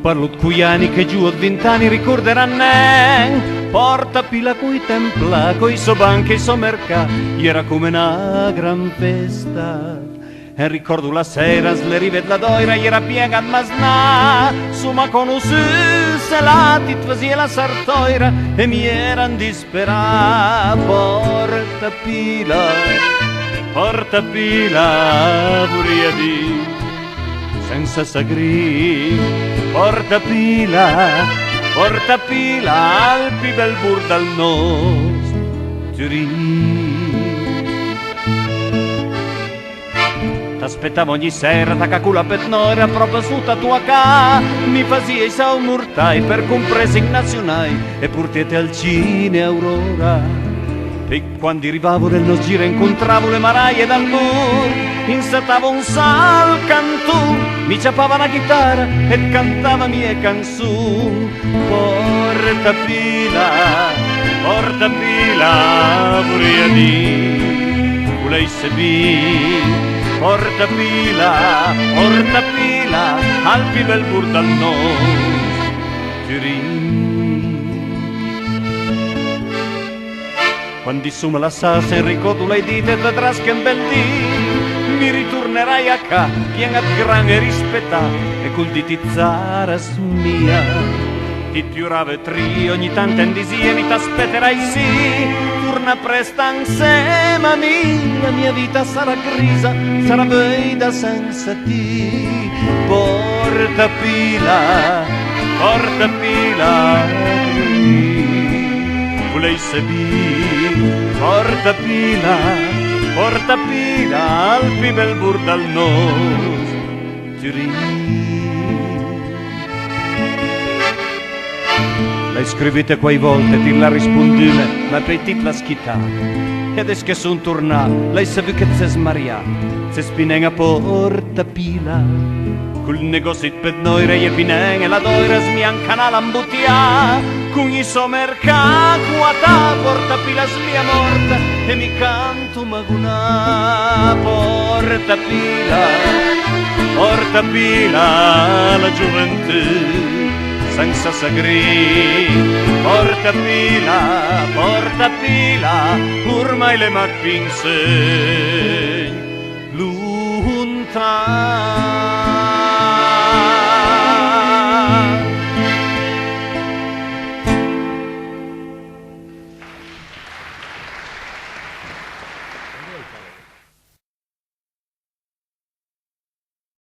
Parlo di cuiani che giù a 20 anni ricorderanno. Porta pila coi templa, coi so banchi e so mercà. Era come una gran festa. E ricordo la sera, le rive della doira, era piega a masnà. Su ma conoscesse la titvasia la sartoira e mi eran disperà. Porta pila, puria di senza sagri. Porta pila, Alpi bel bur dal nostro t'aspettavo ogni sera, ta cacula per noi era proprio su tua ca. Mi fazia i sau murtai per compresi nazionali e portete al cine Aurora. E quando arrivavo nel nostro giro incontravo le maraie dal muro, insertavo un sal cantù, mi ciappava la chitarra e cantava mie canzoni. Porta pila, puria di volesse bi. Porta pila, Alpi bel bur dal nostro. Quando insomma la sassa Enrico tu l'hai dite da trasca in bel dì, mi ritornerai a ca, piena a gran e rispettà, e col di tizzara mia. Ti piurava tri ogni tanto in disia, mi t'aspetterai sì, torna presto insieme a me, la mia vita sarà grisa, sarà veida senza ti. Porta pila, volesse bi. Porta pila, Alpi bel bur dal nostro. Lei scrivete quei volte, ti la rispondile, ma petit la schità. E adesso che son tornato, lei sa che s'è smariato, se spinen a porta pila. Col negozio per noi re e pinen e la doira smianca la mbuttia. Con i so merca quata porta pila smia morta e mi canto maguna. Porta pila la gioventù senza sagri. Porta pila, ormai le macchine insegn lontano.